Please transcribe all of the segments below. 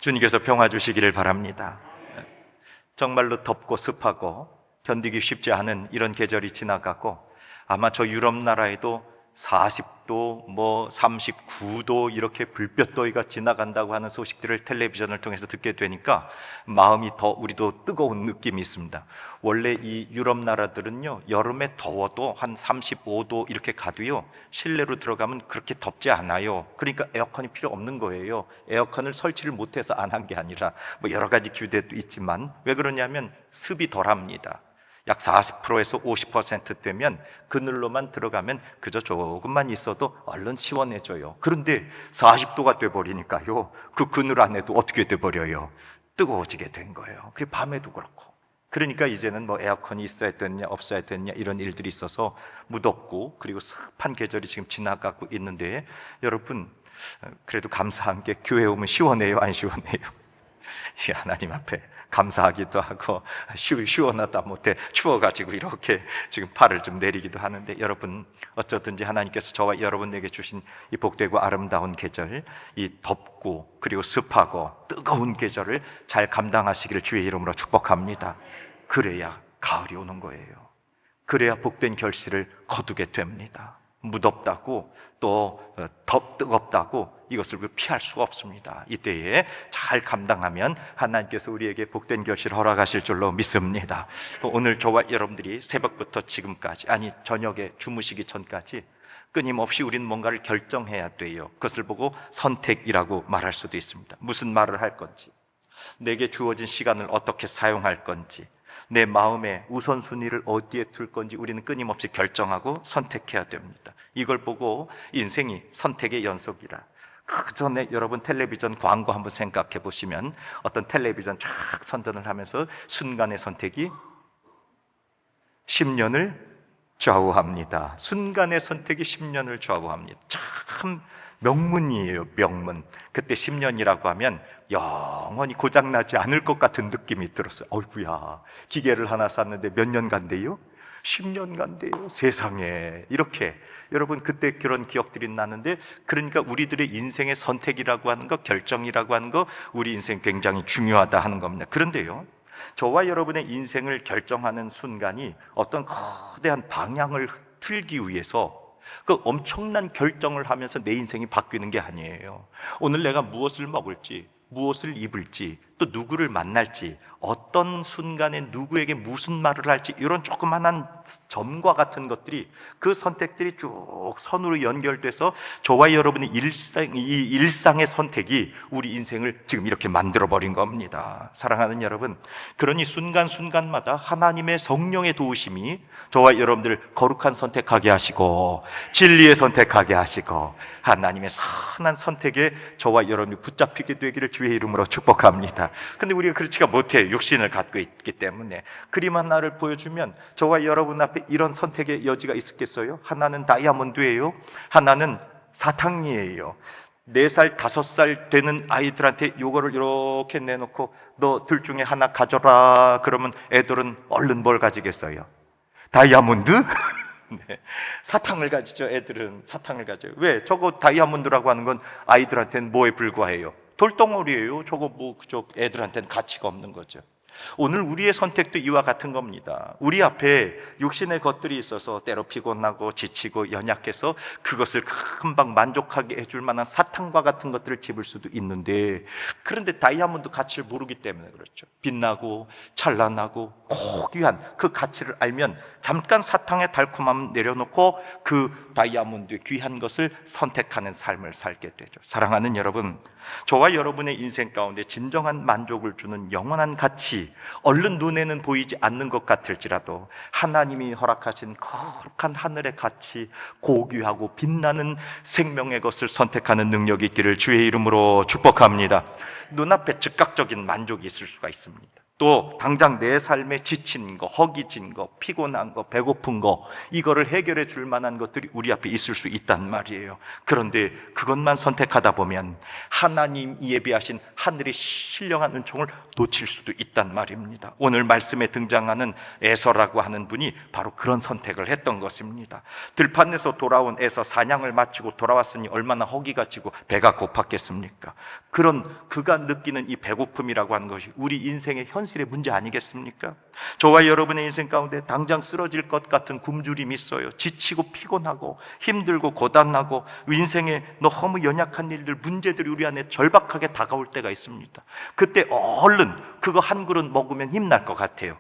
주님께서 평화 주시기를 바랍니다. 정말로 덥고 습하고 견디기 쉽지 않은 이런 계절이 지나가고, 아마 저 유럽 나라에도 40도, 39도 이렇게 불볕더위가 지나간다고 하는 소식들을 텔레비전을 통해서 듣게 되니까 마음이 더 우리도 뜨거운 느낌이 있습니다. 원래 이 유럽 나라들은요, 여름에 더워도 한 35도 이렇게 가도요, 실내로 들어가면 그렇게 덥지 않아요. 그러니까 에어컨이 필요 없는 거예요. 에어컨을 설치를 못해서 안 한 게 아니라 여러 가지 규제도 있지만, 왜 그러냐면 습이 덜합니다. 약 40%에서 50% 되면 그늘로만 들어가면 그저 조금만 있어도 얼른 시원해져요. 그런데 40도가 돼버리니까요, 그 그늘 안에도 어떻게 돼버려요? 뜨거워지게 된 거예요. 그리고 밤에도 그렇고. 그러니까 이제는 에어컨이 있어야 됐냐 없어야 됐냐 이런 일들이 있어서 무덥고 그리고 습한 계절이 지금 지나가고 있는데, 여러분 그래도 감사한 게 교회 오면 시원해요, 안 시원해요? 하나님 앞에 감사하기도 하고 시원하다 못해 추워가지고 이렇게 지금 팔을 좀 내리기도 하는데, 여러분 어쩌든지 하나님께서 저와 여러분에게 주신 이 복되고 아름다운 계절, 이 덥고 그리고 습하고 뜨거운 계절을 잘 감당하시기를 주의 이름으로 축복합니다. 그래야 가을이 오는 거예요. 그래야 복된 결실을 거두게 됩니다. 무덥다고 또 뜨겁다고 이것을 피할 수가 없습니다. 이때에 잘 감당하면 하나님께서 우리에게 복된 결실을 허락하실 줄로 믿습니다. 오늘 저와 여러분들이 새벽부터 지금까지, 아니 저녁에 주무시기 전까지 끊임없이 우리는 뭔가를 결정해야 돼요. 그것을 보고 선택이라고 말할 수도 있습니다. 무슨 말을 할 건지, 내게 주어진 시간을 어떻게 사용할 건지, 내 마음의 우선순위를 어디에 둘 건지 우리는 끊임없이 결정하고 선택해야 됩니다. 이걸 보고 인생이 선택의 연속이라. 그 전에 여러분 텔레비전 광고 한번 생각해 보시면, 어떤 텔레비전 쫙 선전을 하면서 순간의 선택이 10년을 좌우합니다. 순간의 선택이 10년을 좌우합니다. 참 명문이에요, 명문. 그때 10년이라고 하면 영원히 고장나지 않을 것 같은 느낌이 들었어요. 어이구야, 기계를 하나 샀는데 몇 년 간대요? 10년 간대요. 세상에. 이렇게 여러분 그때 그런 기억들이 나는데, 그러니까 우리들의 인생의 선택이라고 하는 거, 결정이라고 하는 거, 우리 인생 굉장히 중요하다 하는 겁니다. 그런데요, 저와 여러분의 인생을 결정하는 순간이 어떤 거대한 방향을 틀기 위해서 그 엄청난 결정을 하면서 내 인생이 바뀌는 게 아니에요. 오늘 내가 무엇을 먹을지, 무엇을 입을지, 또 누구를 만날지, 어떤 순간에 누구에게 무슨 말을 할지, 이런 조그만한 점과 같은 것들이, 그 선택들이 쭉 선으로 연결돼서 저와 여러분의 일상의 선택이 우리 인생을 지금 이렇게 만들어버린 겁니다. 사랑하는 여러분, 그러니 순간순간마다 하나님의 성령의 도우심이 저와 여러분들을 거룩한 선택하게 하시고 진리의 선택하게 하시고 하나님의 선한 선택에 저와 여러분이 붙잡히게 되기를 주의 이름으로 축복합니다. 근데 우리가 그렇지가 못해요. 육신을 갖고 있기 때문에. 그림 하나를 보여주면 저와 여러분 앞에 이런 선택의 여지가 있었겠어요? 하나는 다이아몬드예요, 하나는 사탕이에요. 4살, 5살 되는 아이들한테 요거를 이렇게 내놓고 너 둘 중에 하나 가져라 그러면 애들은 얼른 뭘 가지겠어요? 다이아몬드? 네. 사탕을 가지죠. 애들은 사탕을 가져요. 왜? 저거 다이아몬드라고 하는 건 아이들한테는 뭐에 불과해요? 돌덩어리예요. 저거 그저 애들한테는 가치가 없는 거죠. 오늘 우리의 선택도 이와 같은 겁니다. 우리 앞에 육신의 것들이 있어서 때로 피곤하고 지치고 연약해서 그것을 금방 만족하게 해줄 만한 사탕과 같은 것들을 집을 수도 있는데, 그런데 다이아몬드 가치를 모르기 때문에 그렇죠. 빛나고 찬란하고 고귀한 그 가치를 알면 잠깐 사탕의 달콤함을 내려놓고 그 다이아몬드의 귀한 것을 선택하는 삶을 살게 되죠. 사랑하는 여러분, 저와 여러분의 인생 가운데 진정한 만족을 주는 영원한 가치, 얼른 눈에는 보이지 않는 것 같을지라도 하나님이 허락하신 거룩한 하늘의 가치, 고귀하고 빛나는 생명의 것을 선택하는 능력이 있기를 주의 이름으로 축복합니다. 눈앞에 즉각적인 만족이 있을 수가 있습니다. 또 당장 내 삶에 지친 거, 허기진 거, 피곤한 거, 배고픈 거, 이거를 해결해 줄 만한 것들이 우리 앞에 있을 수 있단 말이에요. 그런데 그것만 선택하다 보면 하나님 예비하신 하늘의 신령한 은총을 놓칠 수도 있단 말입니다. 오늘 말씀에 등장하는 에서라고 하는 분이 바로 그런 선택을 했던 것입니다. 들판에서 돌아온 에서 사냥을 마치고 돌아왔으니 얼마나 허기가 지고 배가 고팠겠습니까? 그런 그가 느끼는 이 배고픔이라고 하는 것이 우리 인생의 현실의 문제 아니겠습니까? 저와 여러분의 인생 가운데 당장 쓰러질 것 같은 굶주림이 있어요. 지치고 피곤하고 힘들고 고단하고 인생에 너무 연약한 일들, 문제들이 우리 안에 절박하게 다가올 때가 있습니다. 그때 얼른 그거 한 그릇 먹으면 힘날 것 같아요.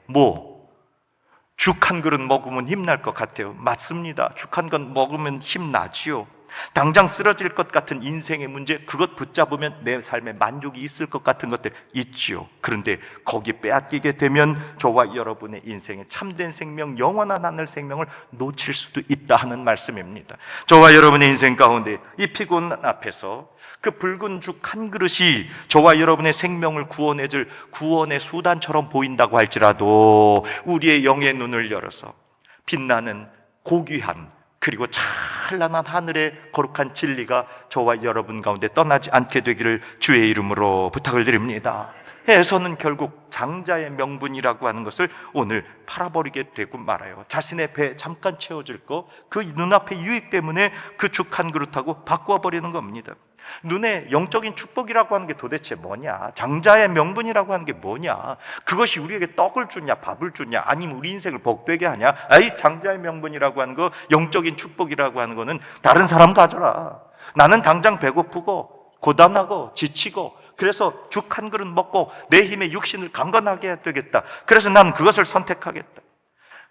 죽 한 그릇 먹으면 힘날 것 같아요. 맞습니다. 죽 한 그릇 먹으면 힘나지요. 당장 쓰러질 것 같은 인생의 문제, 그것 붙잡으면 내 삶에 만족이 있을 것 같은 것들 있지요. 그런데 거기 빼앗기게 되면 저와 여러분의 인생의 참된 생명, 영원한 하늘 생명을 놓칠 수도 있다 하는 말씀입니다. 저와 여러분의 인생 가운데 이 피곤 앞에서 그 붉은 죽 한 그릇이 저와 여러분의 생명을 구원해줄 구원의 수단처럼 보인다고 할지라도 우리의 영의 눈을 열어서 빛나는 고귀한 그리고 찬란한 하늘의 거룩한 진리가 저와 여러분 가운데 떠나지 않게 되기를 주의 이름으로 부탁을 드립니다. 에서는 결국 장자의 명분이라고 하는 것을 오늘 팔아버리게 되고 말아요. 자신의 배 잠깐 채워줄 거, 그 눈앞의 유익 때문에 그 죽 한 그릇하고 바꾸어 버리는 겁니다. 눈에 영적인 축복이라고 하는 게 도대체 뭐냐? 장자의 명분이라고 하는 게 뭐냐? 그것이 우리에게 떡을 주냐, 밥을 주냐, 아니면 우리 인생을 복되게 하냐? 아이, 장자의 명분이라고 하는 거, 영적인 축복이라고 하는 거는 다른 사람 가져라. 나는 당장 배고프고 고단하고 지치고 그래서 죽 한 그릇 먹고 내 힘에 육신을 강건하게 해야 되겠다. 그래서 난 그것을 선택하겠다.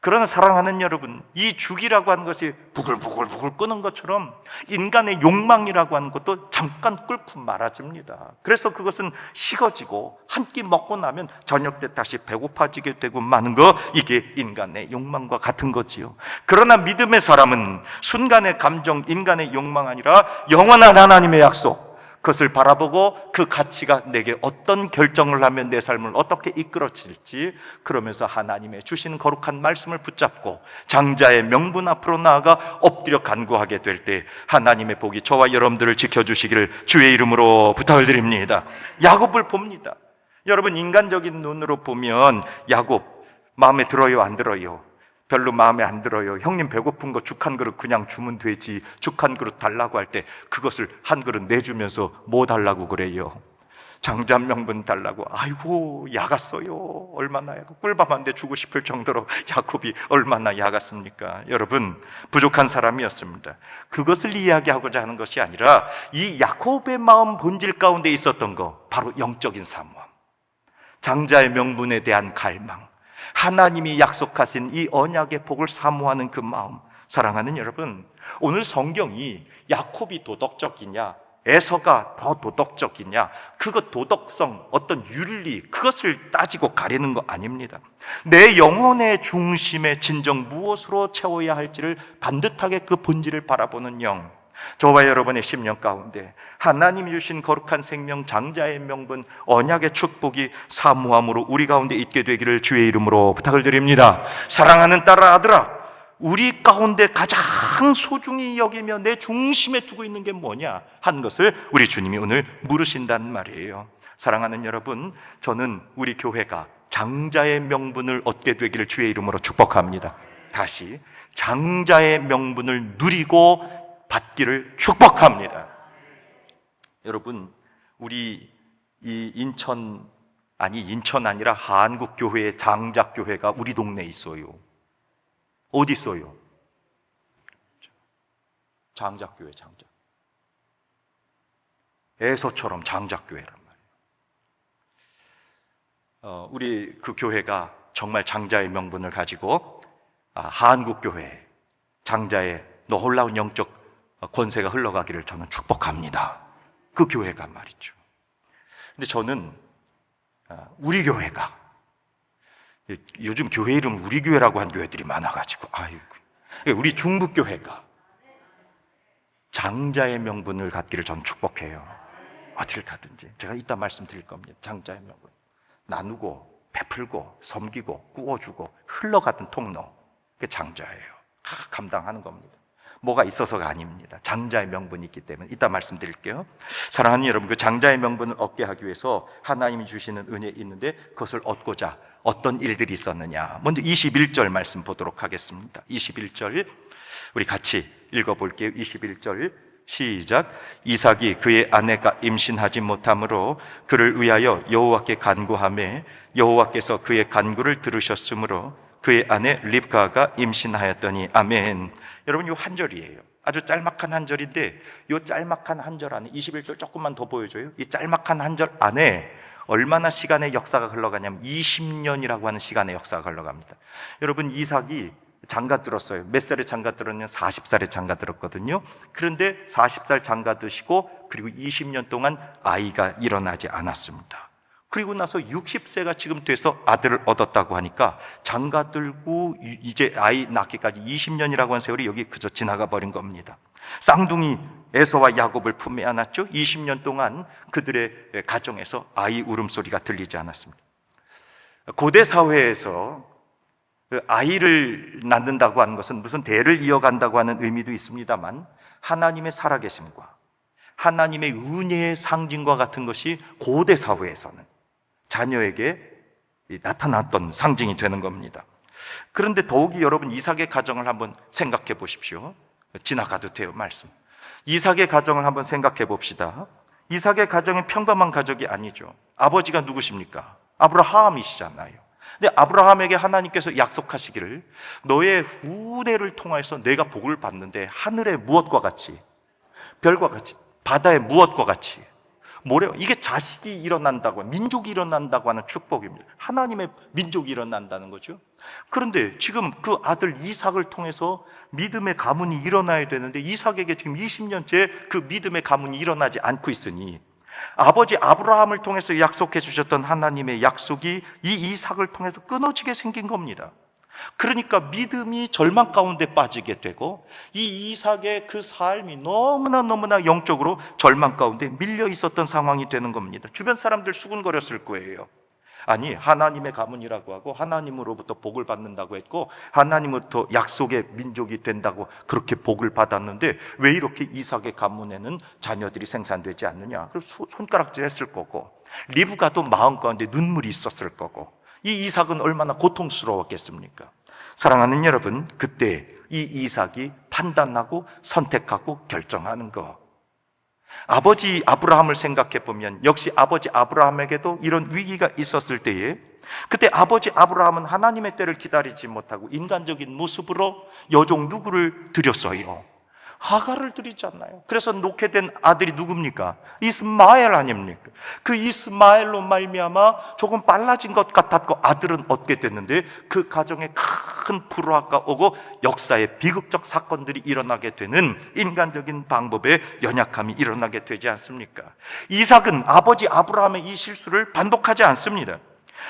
그러나 사랑하는 여러분, 이 죽이라고 하는 것이 부글부글 끄는 것처럼 인간의 욕망이라고 하는 것도 잠깐 끓고 말아집니다. 그래서 그것은 식어지고 한 끼 먹고 나면 저녁 때 다시 배고파지게 되고 마는 거, 이게 인간의 욕망과 같은 거지요. 그러나 믿음의 사람은 순간의 감정, 인간의 욕망 아니라 영원한 하나님의 약속, 그것을 바라보고 그 가치가 내게 어떤 결정을 하면 내 삶을 어떻게 이끌어질지, 그러면서 하나님의 주시는 거룩한 말씀을 붙잡고 장자의 명분 앞으로 나아가 엎드려 간구하게 될 때 하나님의 복이 저와 여러분들을 지켜주시기를 주의 이름으로 부탁을 드립니다. 야곱을 봅니다. 여러분, 인간적인 눈으로 보면 야곱 마음에 들어요, 안 들어요? 별로 마음에 안 들어요. 형님 배고픈 거 죽 한 그릇 그냥 주면 되지. 죽 한 그릇 달라고 할 때 그것을 한 그릇 내주면서 뭐 달라고 그래요? 장자 명분 달라고. 아이고, 야갔어요. 얼마나 야가. 꿀밥 한 대 주고 싶을 정도로 야곱이 얼마나 야갔습니까? 여러분, 부족한 사람이었습니다. 그것을 이야기하고자 하는 것이 아니라 이 야곱의 마음 본질 가운데 있었던 거, 바로 영적인 사모함, 장자의 명분에 대한 갈망, 하나님이 약속하신 이 언약의 복을 사모하는 그 마음. 사랑하는 여러분, 오늘 성경이 야곱이 도덕적이냐, 에서가 더 도덕적이냐, 그것 도덕성, 어떤 윤리, 그것을 따지고 가리는 거 아닙니다. 내 영혼의 중심에 진정 무엇으로 채워야 할지를 반듯하게 그 본질을 바라보는 영, 저와 여러분의 심령 가운데 하나님이 주신 거룩한 생명, 장자의 명분, 언약의 축복이 사모함으로 우리 가운데 있게 되기를 주의 이름으로 부탁을 드립니다. 사랑하는 딸아, 아들아, 우리 가운데 가장 소중히 여기며 내 중심에 두고 있는 게 뭐냐 하는 것을 우리 주님이 오늘 물으신단 말이에요. 사랑하는 여러분, 저는 우리 교회가 장자의 명분을 얻게 되기를 주의 이름으로 축복합니다. 다시, 장자의 명분을 누리고 받기를 축복합니다. 여러분, 우리 이 인천 아니라 한국교회의 장작교회가 우리 동네에 있어요. 어디 있어요? 장작교회, 장작. 에서처럼 장작교회란 말이에요. 우리 그 교회가 정말 장자의 명분을 가지고 한국교회 장자의 놀라운 영적 권세가 흘러가기를 저는 축복합니다. 그 교회가 말이죠. 근데 저는 우리 교회가, 요즘 교회 이름 우리 교회라고 한 교회들이 많아가지고, 우리 중북교회가 장자의 명분을 갖기를 저는 축복해요. 어디를 가든지 제가 이따 말씀드릴 겁니다. 장자의 명분 나누고 베풀고 섬기고 구워주고 흘러가던 통로, 그게 장자예요. 감당하는 겁니다. 뭐가 있어서가 아닙니다. 장자의 명분이 있기 때문에. 이따 말씀드릴게요. 사랑하는 여러분, 그 장자의 명분을 얻게 하기 위해서 하나님이 주시는 은혜 있는데 그것을 얻고자 어떤 일들이 있었느냐. 먼저 21절 말씀 보도록 하겠습니다. 21절 우리 같이 읽어볼게요. 21절 시작. 이삭이 그의 아내가 임신하지 못하므로 그를 위하여 여호와께 간구하매 여호와께서 그의 간구를 들으셨으므로 그의 아내 립가가 임신하였더니. 아멘. 여러분, 이 한 절이에요. 아주 짤막한 한 절인데 이 짤막한 한 절 안에 21절 조금만 더 보여줘요. 이 짤막한 한 절 안에 얼마나 시간의 역사가 흘러가냐면 20년이라고 하는 시간의 역사가 흘러갑니다. 여러분, 이삭이 장가 들었어요. 몇 살에 장가 들었냐? 40살에 장가 들었거든요. 그런데 40살 장가 드시고 그리고 20년 동안 아이가 일어나지 않았습니다. 그리고 나서 60세가 지금 돼서 아들을 얻었다고 하니까 장가 들고 이제 아이 낳기까지 20년이라고 하는 세월이 여기 그저 지나가 버린 겁니다. 쌍둥이 에서와 야곱을 품에 안았죠. 20년 동안 그들의 가정에서 아이 울음소리가 들리지 않았습니다. 고대 사회에서 아이를 낳는다고 하는 것은 무슨 대를 이어간다고 하는 의미도 있습니다만 하나님의 살아계심과 하나님의 은혜의 상징과 같은 것이 고대 사회에서는 자녀에게 나타났던 상징이 되는 겁니다. 그런데 더욱이 여러분, 이삭의 가정을 한번 생각해 보십시오. 지나가도 돼요, 말씀. 이삭의 가정을 한번 생각해 봅시다. 이삭의 가정은 평범한 가족이 아니죠. 아버지가 누구십니까? 아브라함이시잖아요. 근데 아브라함에게 하나님께서 약속하시기를 너의 후대를 통해서 내가 복을 받는데 하늘의 무엇과 같이, 별과 같이, 바다의 무엇과 같이, 뭐래요? 이게 자식이 일어난다고, 민족이 일어난다고 하는 축복입니다. 하나님의 민족이 일어난다는 거죠. 그런데 지금 그 아들 이삭을 통해서 믿음의 가문이 일어나야 되는데 이삭에게 지금 20년째 그 믿음의 가문이 일어나지 않고 있으니 아버지 아브라함을 통해서 약속해 주셨던 하나님의 약속이 이 이삭을 통해서 끊어지게 생긴 겁니다. 그러니까 믿음이 절망 가운데 빠지게 되고 이 이삭의 그 삶이 너무나 영적으로 절망 가운데 밀려 있었던 상황이 되는 겁니다. 주변 사람들 수군거렸을 거예요. 아니, 하나님의 가문이라고 하고 하나님으로부터 복을 받는다고 했고 하나님으로부터 약속의 민족이 된다고 그렇게 복을 받았는데 왜 이렇게 이삭의 가문에는 자녀들이 생산되지 않느냐? 그래서 손가락질 했을 거고 리브가도 마음 가운데 눈물이 있었을 거고 이 이삭은 얼마나 고통스러웠겠습니까? 사랑하는 여러분, 그때 이 이삭이 판단하고 선택하고 결정하는 거, 아버지 아브라함을 생각해 보면 역시 아버지 아브라함에게도 이런 위기가 있었을 때에 그때 아버지 아브라함은 하나님의 때를 기다리지 못하고 인간적인 모습으로 여종 누구를 드렸어요? 하갈을 드리잖아요. 그래서 놓게 된 아들이 누굽니까? 이스마엘 아닙니까? 그 이스마엘로 말미암아 조금 빨라진 것 같았고 아들은 얻게 됐는데 그 가정에 큰 불화가 오고 역사의 비극적 사건들이 일어나게 되는 인간적인 방법의 연약함이 일어나게 되지 않습니까? 이삭은 아버지 아브라함의 이 실수를 반복하지 않습니다.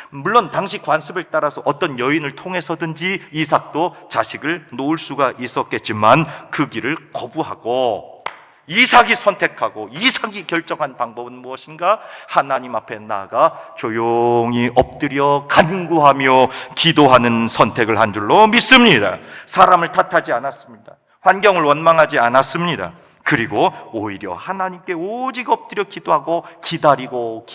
물론 당시 관습을 따라서 어떤 여인을 통해서든지 이삭도 자식을 놓을 수가 있었겠지만 그 길을 거부하고 이삭이 선택하고 이삭이 결정한 방법은 무엇인가? 하나님 앞에 나아가 조용히 엎드려 간구하며 기도하는 선택을 한 줄로 믿습니다. 사람을 탓하지 않았습니다. 환경을 원망하지 않았습니다. 그리고 오히려 하나님께 오직 엎드려 기도하고 기다리고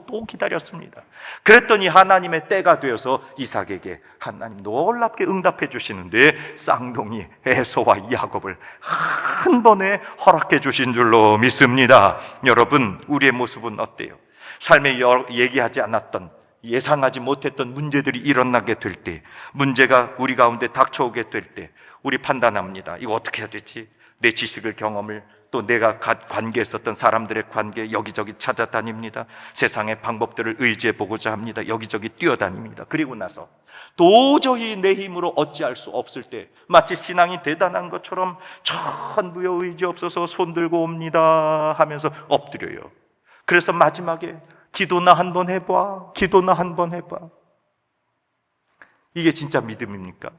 또 기다렸습니다. 그랬더니 하나님의 때가 되어서 이삭에게 하나님 놀랍게 응답해 주시는데 쌍둥이 에서와 야곱을 한 번에 허락해 주신 줄로 믿습니다. 여러분, 우리의 모습은 어때요? 삶에 얘기하지 않았던, 예상하지 못했던 문제들이 일어나게 될 때, 문제가 우리 가운데 닥쳐오게 될 때 우리 판단합니다. 이거 어떻게 해야 되지? 내 지식을, 경험을, 또 내가 관계했었던 사람들의 관계 여기저기 찾아다닙니다. 세상의 방법들을 의지해 보고자 합니다. 여기저기 뛰어다닙니다. 그리고 나서 도저히 내 힘으로 어찌할 수 없을 때 마치 신앙이 대단한 것처럼 전부여 의지 없어서 손 들고 옵니다 하면서 엎드려요. 그래서 마지막에 기도나 한번 해봐, 기도나 한번 해봐. 이게 진짜 믿음입니까?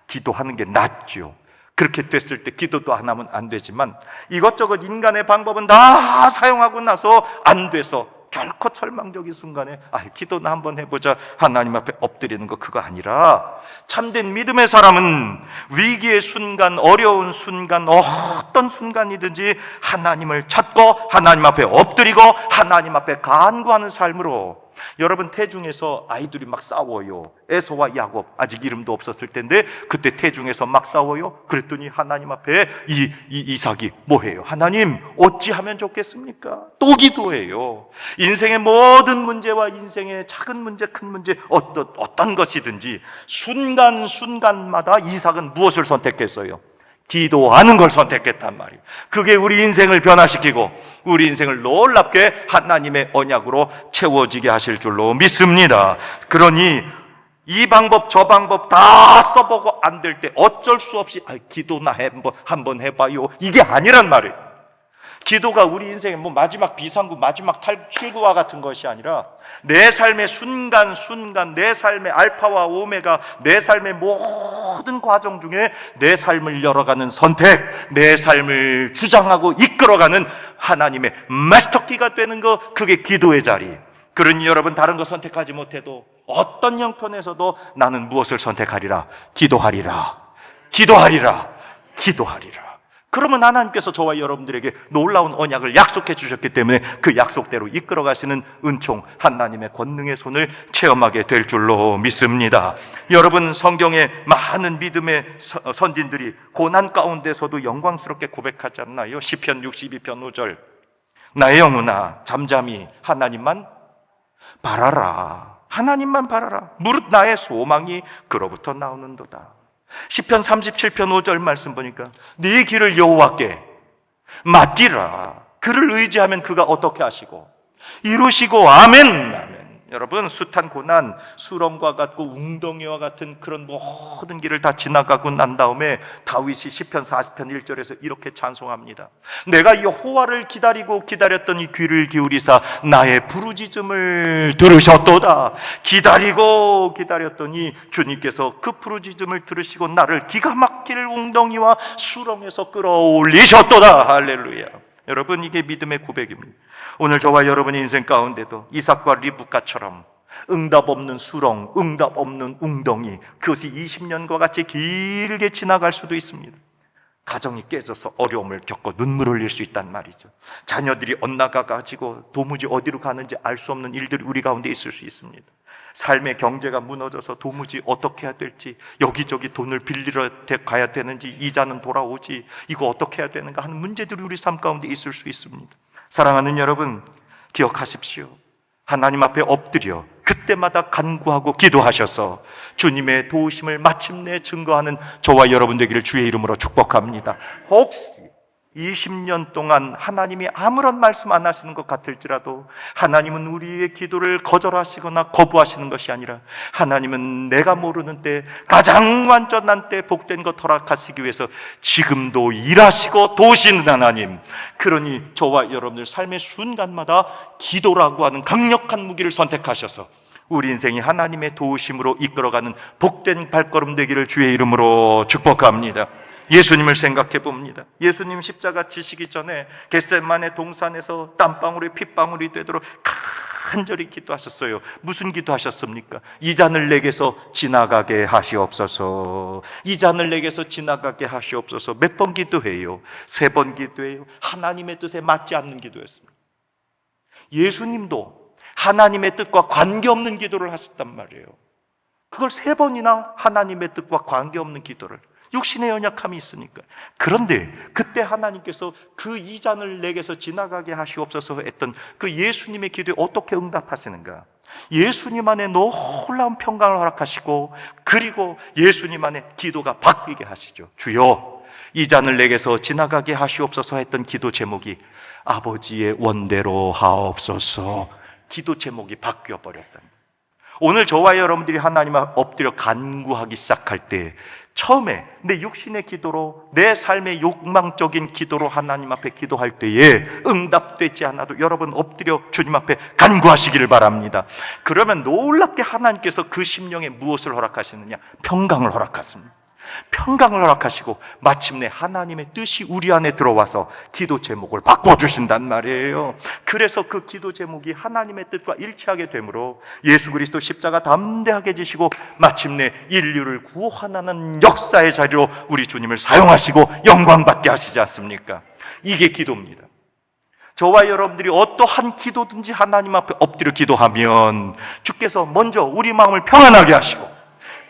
기도하는 게 낫죠. 그렇게 됐을 때 기도도 안 하면 안 되지만 이것저것 인간의 방법은 다 사용하고 나서 안 돼서 결코 절망적인 순간에 기도나 한번 해보자 하나님 앞에 엎드리는 거 그거 아니라, 참된 믿음의 사람은 위기의 순간, 어려운 순간, 어떤 순간이든지 하나님을 찾고 하나님 앞에 엎드리고 하나님 앞에 간구하는 삶으로. 여러분, 태중에서 아이들이 막 싸워요. 에서와 야곱, 아직 이름도 없었을 텐데 그때 태중에서 막 싸워요. 그랬더니 하나님 앞에 이삭이 뭐해요? 하나님, 어찌하면 좋겠습니까? 또 기도해요. 인생의 모든 문제와 인생의 작은 문제, 큰 문제, 어떤 것이든지 순간순간마다 이삭은 무엇을 선택했어요? 기도하는 걸 선택했단 말이에요. 그게 우리 인생을 변화시키고 우리 인생을 놀랍게 하나님의 언약으로 채워지게 하실 줄로 믿습니다. 그러니 이 방법 저 방법 다 써보고 안 될 때 어쩔 수 없이 기도나 한번 해봐요, 이게 아니란 말이에요. 기도가 우리 인생의 마지막 비상구, 마지막 탈출구와 같은 것이 아니라 내 삶의 순간순간, 내 삶의 알파와 오메가, 내 삶의 모든 과정 중에 내 삶을 열어가는 선택, 내 삶을 주장하고 이끌어가는 하나님의 마스터키가 되는 것, 그게 기도의 자리. 그러니 여러분, 다른 거 선택하지 못해도 어떤 형편에서도 나는 무엇을 선택하리라? 기도하리라. 기도하리라. 기도하리라. 그러면 하나님께서 저와 여러분들에게 놀라운 언약을 약속해 주셨기 때문에 그 약속대로 이끌어 가시는 은총, 하나님의 권능의 손을 체험하게 될 줄로 믿습니다. 여러분, 성경의 많은 믿음의 선진들이 고난 가운데서도 영광스럽게 고백하지 않나요? 시편 62편 5절, 나의 영혼아 잠잠히 하나님만 바라라. 하나님만 바라라. 무릇 나의 소망이 그로부터 나오는도다. 시편 37편 5절 말씀 보니까 네 길을 여호와께 맡기라. 그를 의지하면 그가 어떻게 하시고 이루시고. 아멘. 아멘. 여러분, 숱한 고난, 수렁과 같고 웅덩이와 같은 그런 모든 길을 다 지나가고 난 다음에 다윗이 시편 40편 1절에서 이렇게 찬송합니다. 내가 여호와를 기다리고 기다렸더니 귀를 기울이사 나의 부르짖음을 들으셨도다. 기다리고 기다렸더니 주님께서 그 부르짖음을 들으시고 나를 기가 막힐 웅덩이와 수렁에서 끌어올리셨도다. 할렐루야. 여러분, 이게 믿음의 고백입니다. 오늘 저와 여러분의 인생 가운데도 이삭과 리브카처럼 응답 없는 수렁, 응답 없는 웅덩이, 그것이 20년과 같이 길게 지나갈 수도 있습니다. 가정이 깨져서 어려움을 겪고 눈물을 흘릴 수 있단 말이죠. 자녀들이 엇나가가지고 도무지 어디로 가는지 알 수 없는 일들이 우리 가운데 있을 수 있습니다. 삶의 경제가 무너져서 도무지 어떻게 해야 될지, 여기저기 돈을 빌리러 가야 되는지, 이자는 돌아오지, 이거 어떻게 해야 되는가 하는 문제들이 우리 삶 가운데 있을 수 있습니다. 사랑하는 여러분, 기억하십시오. 하나님 앞에 엎드려 그때마다 간구하고 기도하셔서 주님의 도우심을 마침내 증거하는 저와 여러분 되기를 주의 이름으로 축복합니다. 혹시 20년 동안 하나님이 아무런 말씀 안 하시는 것 같을지라도 하나님은 우리의 기도를 거절하시거나 거부하시는 것이 아니라 하나님은 내가 모르는 때, 가장 완전한 때 복된 것 허락하시기 위해서 지금도 일하시고 도우시는 하나님. 그러니 저와 여러분들 삶의 순간마다 기도라고 하는 강력한 무기를 선택하셔서 우리 인생이 하나님의 도우심으로 이끌어가는 복된 발걸음 되기를 주의 이름으로 축복합니다. 예수님을 생각해 봅니다. 예수님 십자가 지시기 전에 겟세마네 동산에서 땀방울이 핏방울이 되도록 간절히 기도하셨어요. 무슨 기도하셨습니까? 이 잔을 내게서 지나가게 하시옵소서. 이 잔을 내게서 지나가게 하시옵소서. 몇 번 기도해요? 3번 기도해요. 하나님의 뜻에 맞지 않는 기도였습니다. 예수님도 하나님의 뜻과 관계없는 기도를 하셨단 말이에요. 그걸 3번이나 하나님의 뜻과 관계없는 기도를, 육신의 연약함이 있으니까. 그런데 그때 하나님께서 그 이 잔을 내게서 지나가게 하시옵소서 했던 그 예수님의 기도에 어떻게 응답하시는가? 예수님 안에 놀라운 평강을 허락하시고, 그리고 예수님 안에 기도가 바뀌게 하시죠. 주여, 이 잔을 내게서 지나가게 하시옵소서 했던 기도 제목이 아버지의 원대로 하옵소서. 기도 제목이 바뀌어 버렸다. 오늘 저와 여러분들이 하나님 앞에 엎드려 간구하기 시작할 때, 처음에 내 육신의 기도로, 내 삶의 욕망적인 기도로 하나님 앞에 기도할 때에 응답되지 않아도 여러분 엎드려 주님 앞에 간구하시기를 바랍니다. 그러면 놀랍게 하나님께서 그 심령에 무엇을 허락하시느냐? 평강을 허락하십니다. 평강을 허락하시고 마침내 하나님의 뜻이 우리 안에 들어와서 기도 제목을 바꿔주신단 말이에요. 그래서 그 기도 제목이 하나님의 뜻과 일치하게 되므로 예수 그리스도 십자가 담대하게 지시고 마침내 인류를 구원하는 역사의 자리로 우리 주님을 사용하시고 영광받게 하시지 않습니까? 이게 기도입니다. 저와 여러분들이 어떠한 기도든지 하나님 앞에 엎드려 기도하면 주께서 먼저 우리 마음을 평안하게 하시고,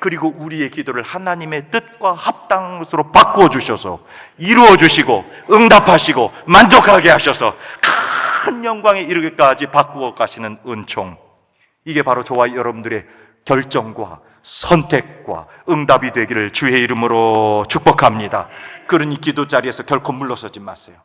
그리고 우리의 기도를 하나님의 뜻과 합당한 것으로 바꾸어 주셔서 이루어 주시고 응답하시고 만족하게 하셔서 큰 영광에 이르기까지 바꾸어 가시는 은총, 이게 바로 저와 여러분들의 결정과 선택과 응답이 되기를 주의 이름으로 축복합니다. 그러니 기도 자리에서 결코 물러서지 마세요.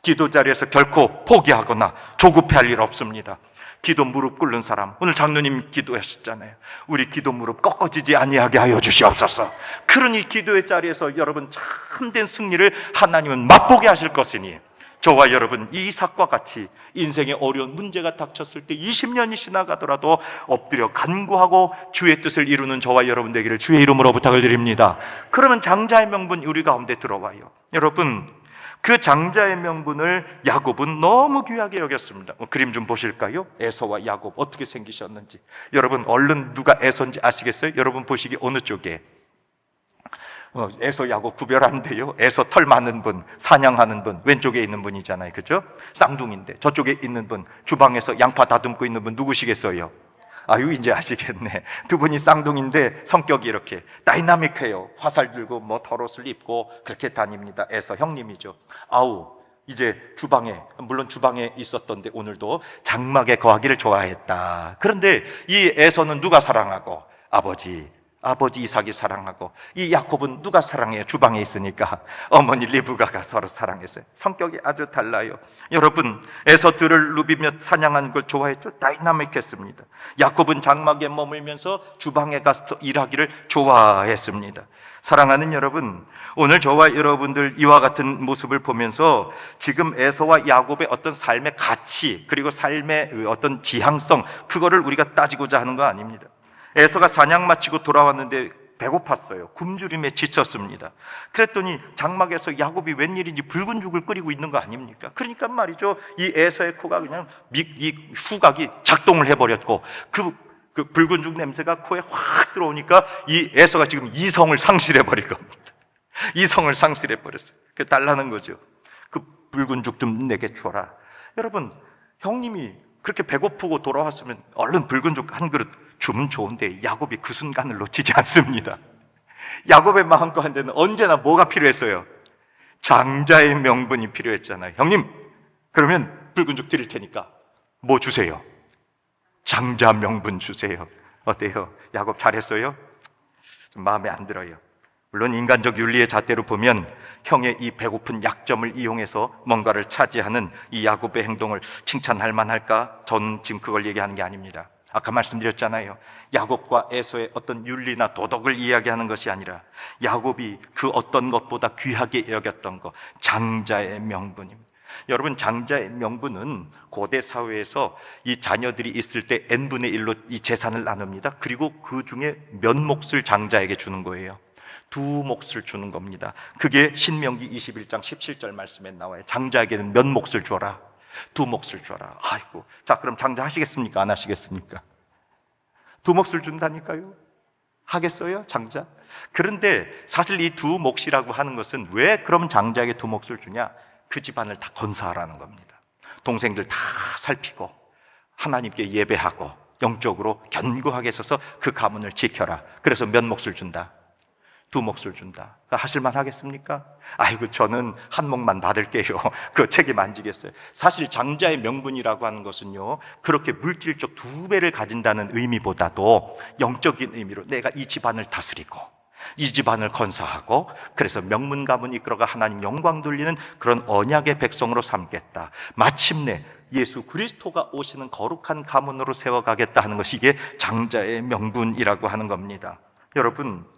기도 자리에서 결코 포기하거나 조급해할 일 없습니다. 기도 무릎 꿇는 사람, 오늘 장로님 기도하셨잖아요. 우리 기도 무릎 꺾어지지 아니하게 하여 주시옵소서. 그러니 기도의 자리에서 여러분 참된 승리를 하나님은 맛보게 하실 것이니, 저와 여러분 이삭과 같이 인생의 어려운 문제가 닥쳤을 때 20년이 지나가더라도 엎드려 간구하고 주의 뜻을 이루는 저와 여러분 되기를 주의 이름으로 부탁을 드립니다. 그러면 장자의 명분이 우리 가운데 들어와요. 여러분, 그 장자의 명분을 야곱은 너무 귀하게 여겼습니다. 그림 좀 보실까요? 에서와 야곱 어떻게 생기셨는지. 여러분 얼른 누가 에서인지 아시겠어요? 여러분 보시기 어느 쪽에? 에서 야곱 구별하는데요, 에서 털 많은 분, 사냥하는 분, 왼쪽에 있는 분이잖아요, 그죠? 쌍둥이인데 저쪽에 있는 분, 주방에서 양파 다듬고 있는 분 누구시겠어요? 아유, 이제 아시겠네. 두 분이 쌍둥이인데 성격이 이렇게 다이나믹해요. 화살 들고 뭐 털옷을 입고 그렇게 다닙니다. 에서 형님이죠. 아우, 이제 주방에, 물론 주방에 있었던데 오늘도 장막에 거하기를 좋아했다. 그런데 이 에서는 누가 사랑하고? 아버지 이삭이 사랑하고, 이 야곱은 누가 사랑해요? 주방에 있으니까 어머니 리브가가 서로 사랑했어요. 성격이 아주 달라요. 여러분, 에서 들을 누비며 사냥하는 걸 좋아했죠? 다이나믹했습니다. 야곱은 장막에 머물면서 주방에 가서 일하기를 좋아했습니다. 사랑하는 여러분, 오늘 저와 여러분들 이와 같은 모습을 보면서 지금 에서와 야곱의 어떤 삶의 가치, 그리고 삶의 어떤 지향성, 그거를 우리가 따지고자 하는 거 아닙니다. 에서가 사냥 마치고 돌아왔는데 배고팠어요. 굶주림에 지쳤습니다. 그랬더니 장막에서 야곱이 웬일인지 붉은 죽을 끓이고 있는 거 아닙니까? 그러니까 말이죠, 이 에서의 코가 그냥 이 후각이 작동을 해버렸고, 그 붉은 죽 냄새가 코에 확 들어오니까 이 에서가 지금 이성을 상실해버린 겁니다. 이성을 상실해버렸어요. 그래서 달라는 거죠. 그 붉은 죽 좀 내게 주어라. 여러분, 형님이 그렇게 배고프고 돌아왔으면 얼른 붉은 죽 한 그릇 주면 좋은데 야곱이 그 순간을 놓치지 않습니다. 야곱의 마음가운데는 언제나 뭐가 필요했어요? 장자의 명분이 필요했잖아요. 형님, 그러면 붉은 죽 드릴 테니까 뭐 주세요? 장자 명분 주세요. 어때요? 야곱 잘했어요? 좀 마음에 안 들어요. 물론 인간적 윤리의 잣대로 보면 형의 이 배고픈 약점을 이용해서 뭔가를 차지하는 이 야곱의 행동을 칭찬할 만할까? 저는 지금 그걸 얘기하는 게 아닙니다. 아까 말씀드렸잖아요. 야곱과 에서의 어떤 윤리나 도덕을 이야기하는 것이 아니라 야곱이 그 어떤 것보다 귀하게 여겼던 것, 장자의 명분입니다. 여러분, 장자의 명분은 고대 사회에서 이 자녀들이 있을 때 n분의 1로 이 재산을 나눕니다. 그리고 그 중에 몇 몫을 장자에게 주는 거예요. 2몫을 주는 겁니다. 그게 신명기 21장 17절 말씀에 나와요. 장자에게는 몇 몫을 줘라? 2몫을 줘라. 아이고, 자, 그럼 장자 하시겠습니까? 안 하시겠습니까? 2몫을 준다니까요. 하겠어요, 장자? 그런데 사실 이 2몫이라고 하는 것은 왜 그럼 장자에게 2몫을 주냐? 그 집안을 다 건사하라는 겁니다. 동생들 다 살피고 하나님께 예배하고 영적으로 견고하게 서서 그 가문을 지켜라. 그래서 몇 몫을 준다? 2몫을 준다. 하실만 하겠습니까? 아이고, 저는 한 몫만 받을게요. 그 책임 안 지겠어요. 사실 장자의 명분이라고 하는 것은요, 그렇게 물질적 2배를 가진다는 의미보다도 영적인 의미로 내가 이 집안을 다스리고 이 집안을 건사하고, 그래서 명문 가문 이끌어가 하나님 영광 돌리는 그런 언약의 백성으로 삼겠다. 마침내 예수 그리스도가 오시는 거룩한 가문으로 세워가겠다 하는 것이 이게 장자의 명분이라고 하는 겁니다. 여러분,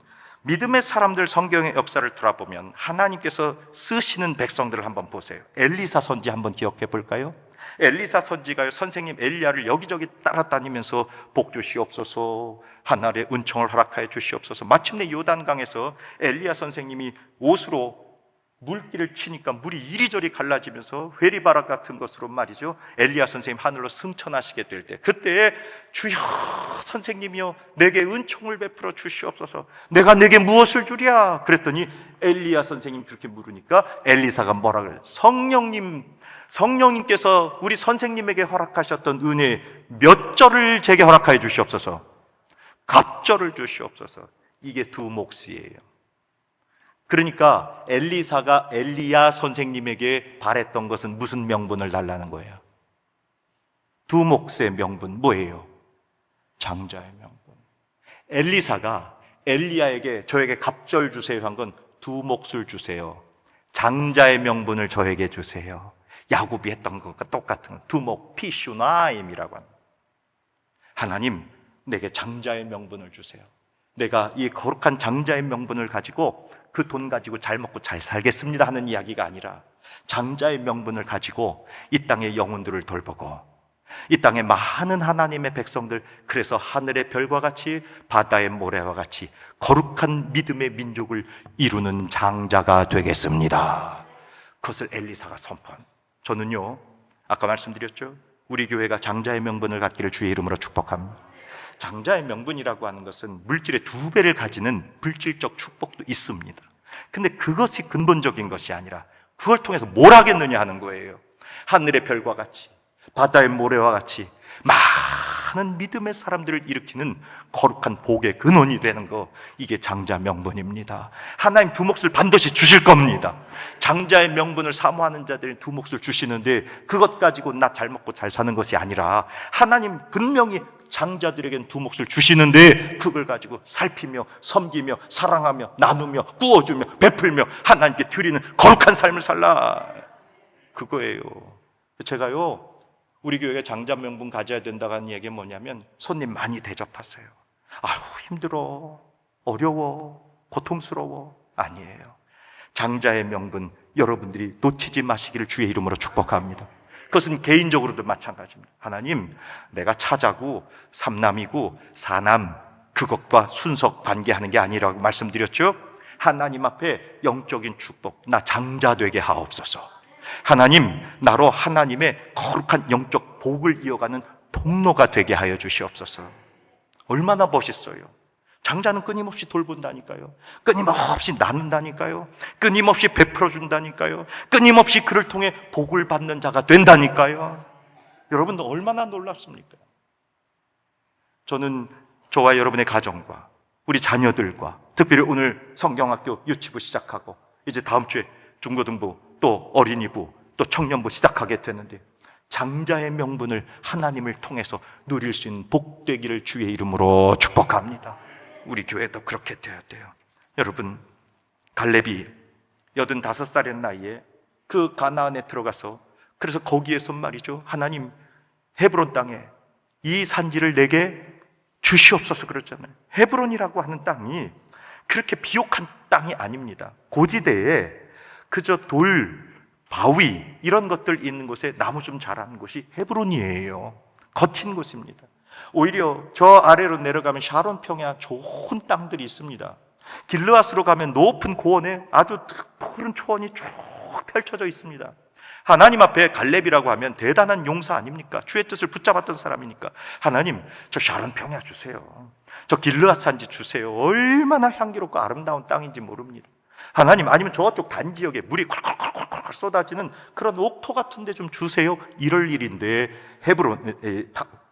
믿음의 사람들 성경의 역사를 돌아보면 하나님께서 쓰시는 백성들을 한번 보세요. 엘리사 선지 한번 기억해 볼까요? 엘리사 선지가요, 선생님 엘리야를 여기저기 따라다니면서 복 주시옵소서, 하늘의 은총을 허락하여 주시옵소서. 마침내 요단강에서 엘리야 선생님이 옷으로 물길을 치니까 물이 이리저리 갈라지면서 회리바락 같은 것으로 말이죠, 엘리야 선생님 하늘로 승천하시게 될 때, 그때 주여 선생님이여 내게 은총을 베풀어 주시옵소서, 내가 내게 무엇을 주랴 그랬더니 엘리야 선생님이 그렇게 물으니까 엘리사가 뭐라 그래요? 성령님께서 우리 선생님에게 허락하셨던 은혜 몇 절을 제게 허락하여 주시옵소서. 갑절을 주시옵소서. 이게 두 몫이에요. 그러니까 엘리사가 엘리야 선생님에게 바랬던 것은 무슨 명분을 달라는 거예요? 두 몫의 명분 뭐예요? 장자의 명분. 엘리사가 엘리야에게 저에게 갑절 주세요 한 건 두 몫을 주세요. 장자의 명분을 저에게 주세요. 야곱이 했던 것과 똑같은 두 몫, 피슈나임이라고 합니다. 하나님, 내게 장자의 명분을 주세요. 내가 이 거룩한 장자의 명분을 가지고 그 돈 가지고 잘 먹고 잘 살겠습니다 하는 이야기가 아니라, 장자의 명분을 가지고 이 땅의 영혼들을 돌보고 이 땅의 많은 하나님의 백성들, 그래서 하늘의 별과 같이 바다의 모래와 같이 거룩한 믿음의 민족을 이루는 장자가 되겠습니다. 그것을 엘리사가 선포한. 저는요, 아까 말씀드렸죠, 우리 교회가 장자의 명분을 갖기를 주의 이름으로 축복합니다. 장자의 명분이라고 하는 것은 물질의 2배를 가지는 물질적 축복도 있습니다. 근데 그것이 근본적인 것이 아니라 그걸 통해서 뭘 하겠느냐 하는 거예요. 하늘의 별과 같이 바다의 모래와 같이 많은 믿음의 사람들을 일으키는 거룩한 복의 근원이 되는 거, 이게 장자 명분입니다. 하나님 두 몫을 반드시 주실 겁니다. 장자의 명분을 사모하는 자들이 두 몫을 주시는데 그것 가지고 나 잘 먹고 잘 사는 것이 아니라, 하나님 분명히 장자들에겐 두 몫을 주시는데 그걸 가지고 살피며 섬기며 사랑하며 나누며 구워주며 베풀며 하나님께 드리는 거룩한 삶을 살라, 그거예요. 제가요, 우리 교회가 장자 명분 가져야 된다는 얘기가 뭐냐면, 손님 많이 대접하세요. 아유 힘들어, 어려워, 고통스러워, 아니에요. 장자의 명분 여러분들이 놓치지 마시기를 주의 이름으로 축복합니다. 그것은 개인적으로도 마찬가지입니다. 하나님, 내가 차자고 삼남이고 사남, 그것과 순서 관계하는 게 아니라고 말씀드렸죠. 하나님 앞에 영적인 축복, 나 장자 되게 하옵소서. 하나님, 나로 하나님의 거룩한 영적 복을 이어가는 통로가 되게 하여 주시옵소서. 얼마나 멋있어요. 장자는 끊임없이 돌본다니까요. 끊임없이 나눈다니까요. 끊임없이 베풀어 준다니까요. 끊임없이 그를 통해 복을 받는 자가 된다니까요. 여러분 얼마나 놀랍습니까? 저는 저와 여러분의 가정과 우리 자녀들과, 특별히 오늘 성경학교 유치부 시작하고 이제 다음 주에 중고등부 또 어린이부 또 청년부 시작하게 되는데, 장자의 명분을 하나님을 통해서 누릴 수 있는 복되기를 주의 이름으로 축복합니다. 우리 교회도 그렇게 되어야 돼요. 여러분, 갈렙이 85살의 나이에 그 가나안에 들어가서, 그래서 거기에서 말이죠, 하나님 헤브론 땅에 이 산지를 내게 주시옵소서 그랬잖아요. 헤브론이라고 하는 땅이 그렇게 비옥한 땅이 아닙니다. 고지대에 그저 돌, 바위 이런 것들 있는 곳에 나무 좀 자라는 곳이 헤브론이에요. 거친 곳입니다. 오히려 저 아래로 내려가면 샤론 평야 좋은 땅들이 있습니다. 길르앗으로 가면 높은 고원에 아주 푸른 초원이 쭉 펼쳐져 있습니다. 하나님 앞에 갈렙이라고 하면 대단한 용사 아닙니까? 주의 뜻을 붙잡았던 사람이니까, 하나님 저 샤론 평야 주세요, 저 길르앗 산지 주세요. 얼마나 향기롭고 아름다운 땅인지 모릅니다. 하나님, 아니면 저쪽 단지역에 물이 콸콸콸콸 쏟아지는 그런 옥토 같은 데 좀 주세요. 이럴 일인데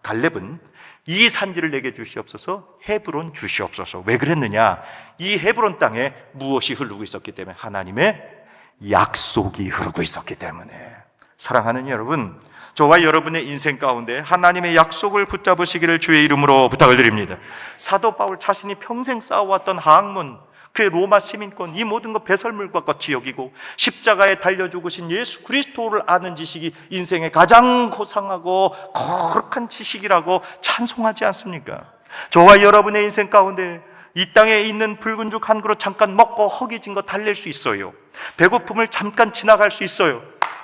갈렙은 이 산지를 내게 주시옵소서, 헤브론 주시옵소서. 왜 그랬느냐? 이 헤브론 땅에 무엇이 흐르고 있었기 때문에, 하나님의 약속이 흐르고 있었기 때문에. 사랑하는 여러분, 저와 여러분의 인생 가운데 하나님의 약속을 붙잡으시기를 주의 이름으로 부탁을 드립니다. 사도 바울 자신이 평생 쌓아왔던 학문, 그의 로마 시민권, 이 모든 것 배설물과 같이 여기고 십자가에 달려 죽으신 예수 그리스도를 아는 지식이 인생의 가장 고상하고 거룩한 지식이라고 찬송하지 않습니까? 저와 여러분의 인생 가운데 이 땅에 있는 붉은 죽 한 그릇 잠깐 먹고 허기진 거 달랠 수 있어요. 배고픔을 잠깐 지나갈 수 있어요.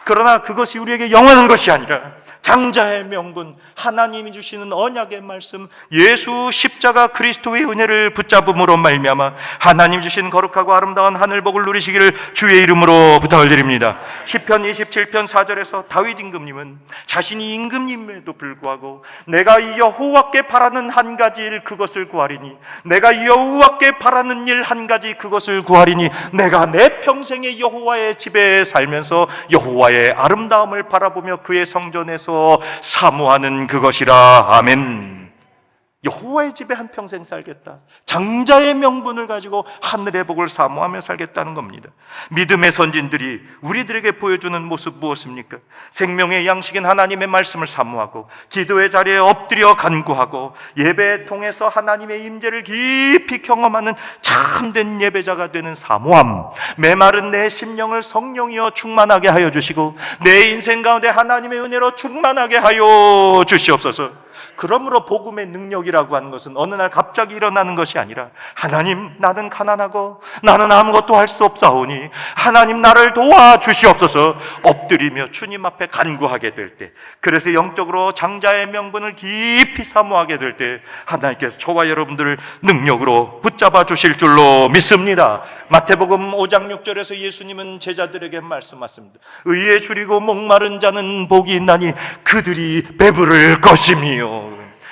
그러나 그것이 우리에게 영원한 것이 아니라 장자의 명분, 하나님이 주시는 언약의 말씀, 예수 십자가 그리스도의 은혜를 붙잡음으로 말미암아 하나님 주신 거룩하고 아름다운 하늘복을 누리시기를 주의 이름으로 부탁을 드립니다. 시편 27편 4절에서 다윗 임금님은 자신이 임금님에도 불구하고 내가 이 여호와께 바라는 한 가지 일 그것을 구하리니, 내가 이 여호와께 바라는 일 한 가지 그것을 구하리니, 내가 내 평생에 여호와의 집에 살면서 여호와의 아름다움을 바라보며 그의 성전에서 사모하는 그것이라. 아멘. 여호와의 집에 한평생 살겠다. 장자의 명분을 가지고 하늘의 복을 사모하며 살겠다는 겁니다. 믿음의 선진들이 우리들에게 보여주는 모습 무엇입니까? 생명의 양식인 하나님의 말씀을 사모하고 기도의 자리에 엎드려 간구하고 예배에 통해서 하나님의 임재를 깊이 경험하는 참된 예배자가 되는 사모함. 메마른 내 심령을 성령이여 충만하게 하여 주시고 내 인생 가운데 하나님의 은혜로 충만하게 하여 주시옵소서. 그러므로 복음의 능력이라고 하는 것은 어느 날 갑자기 일어나는 것이 아니라, 하나님 나는 가난하고 나는 아무것도 할 수 없사오니 하나님 나를 도와주시옵소서 엎드리며 주님 앞에 간구하게 될 때, 그래서 영적으로 장자의 명분을 깊이 사모하게 될 때 하나님께서 저와 여러분들을 능력으로 붙잡아 주실 줄로 믿습니다. 마태복음 5장 6절에서 예수님은 제자들에게 말씀하십니다. 의에 줄이고 목마른 자는 복이 있나니 그들이 배부를 것이며.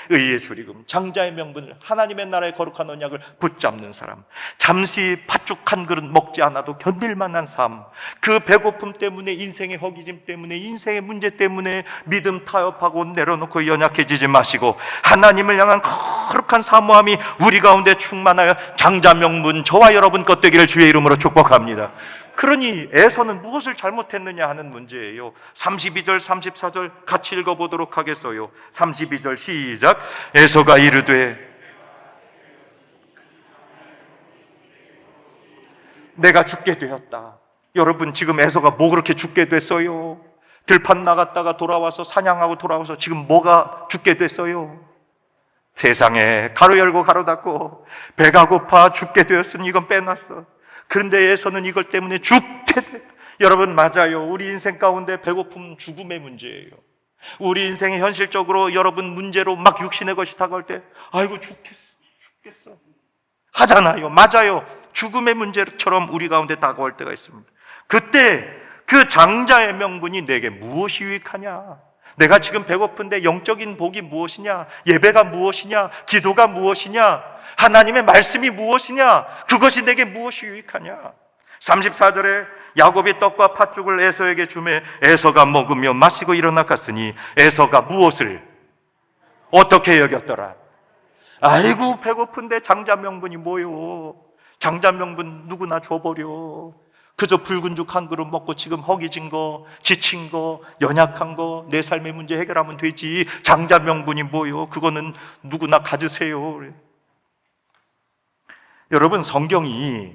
의의 줄이금, 장자의 명분을, 하나님의 나라의 거룩한 언약을 붙잡는 사람, 잠시 팥죽 한 그릇 먹지 않아도 견딜 만한 삶, 그 배고픔 때문에, 인생의 허기짐 때문에, 인생의 문제 때문에 믿음 타협하고 내려놓고 연약해지지 마시고 하나님을 향한 거룩한 사모함이 우리 가운데 충만하여 장자 명분 저와 여러분 것 되기를 주의 이름으로 축복합니다. 그러니 에서는 무엇을 잘못했느냐 하는 문제예요. 32절 34절 같이 읽어보도록 하겠어요. 32절 시작. 에서가 이르되 내가 죽게 되었다. 여러분 지금 에서가 뭐 그렇게 죽게 됐어요? 들판 나갔다가 돌아와서 사냥하고 돌아와서 지금 뭐가 죽게 됐어요? 세상에 가로 열고 가로 닫고 배가 고파 죽게 되었으니 이건 빼놨어. 그런데 에서는 이것 때문에 죽게 돼. 여러분 맞아요. 우리 인생 가운데 배고픔 죽음의 문제예요. 우리 인생이 현실적으로 여러분 문제로 막 육신의 것이 다가올 때 아이고 죽겠어 하잖아요. 맞아요. 죽음의 문제처럼 우리 가운데 다가올 때가 있습니다. 그때 그 장자의 명분이 내게 무엇이 유익하냐? 내가 지금 배고픈데 영적인 복이 무엇이냐? 예배가 무엇이냐? 기도가 무엇이냐? 하나님의 말씀이 무엇이냐? 그것이 내게 무엇이 유익하냐? 34절에 야곱이 떡과 팥죽을 에서에게 주매 에서가 먹으며 마시고 일어나 갔으니 에서가 무엇을 어떻게 여겼더라? 아이고 배고픈데 장자 명분이 뭐요? 장자 명분 누구나 줘버려. 그저 붉은 죽 한 그릇 먹고 지금 허기진 거, 지친 거, 연약한 거, 내 삶의 문제 해결하면 되지. 장자 명분이 뭐요? 그거는 누구나 가지세요. 여러분 성경이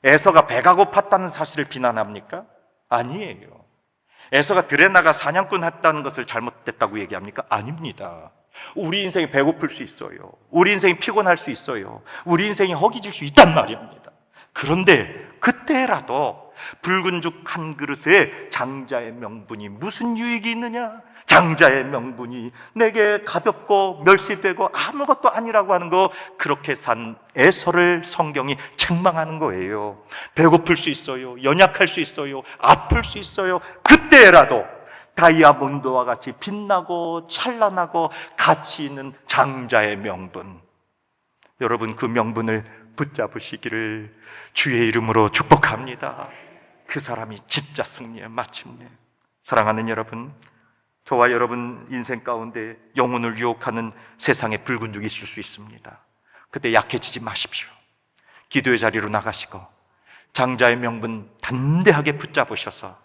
에서가 배가 고팠다는 사실을 비난합니까? 아니에요. 에서가 들에 나가 사냥꾼 했다는 것을 잘못됐다고 얘기합니까? 아닙니다. 우리 인생이 배고플 수 있어요. 우리 인생이 피곤할 수 있어요. 우리 인생이 허기질 수 있단 말입니다. 그런데 그때라도 붉은 죽 한 그릇에 장자의 명분이 무슨 유익이 있느냐? 장자의 명분이 내게 가볍고 멸시되고 아무것도 아니라고 하는 거, 그렇게 산 에서를 성경이 책망하는 거예요. 배고플 수 있어요. 연약할 수 있어요. 아플 수 있어요. 그때라도 다이아몬드와 같이 빛나고 찬란하고 가치 있는 장자의 명분, 여러분 그 명분을 붙잡으시기를 주의 이름으로 축복합니다. 그 사람이 진짜 승리해. 마침내 사랑하는 여러분, 저와 여러분 인생 가운데 영혼을 유혹하는 세상의 붉은 죽이 있을 수 있습니다. 그때 약해지지 마십시오. 기도의 자리로 나가시고 장자의 명분 담대하게 붙잡으셔서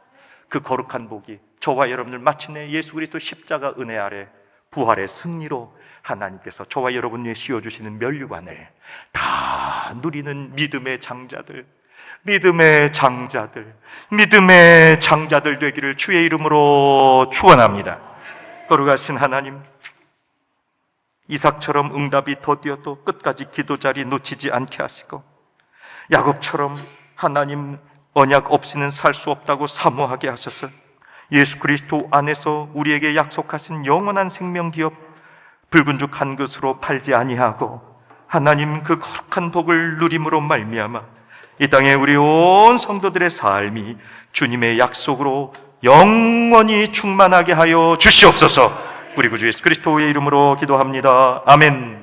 그 거룩한 복이 저와 여러분들 마침내 예수 그리스도 십자가 은혜 아래 부활의 승리로 하나님께서 저와 여러분 위에 씌워주시는 면류관을 다 누리는 믿음의 장자들, 믿음의 장자들 되기를 주의 이름으로 축원합니다. 거룩하신 하나님, 이삭처럼 응답이 더디어도 끝까지 기도 자리 놓치지 않게 하시고, 야곱처럼 하나님 언약 없이는 살 수 없다고 사모하게 하셔서 예수 그리스도 안에서 우리에게 약속하신 영원한 생명 기업 붉은 죽 한 그릇으로 팔지 아니하고 하나님 그 거룩한 복을 누림으로 말미암아 이 땅에 우리 온 성도들의 삶이 주님의 약속으로 영원히 충만하게 하여 주시옵소서. 우리 구주 예수 그리스도의 이름으로 기도합니다. 아멘.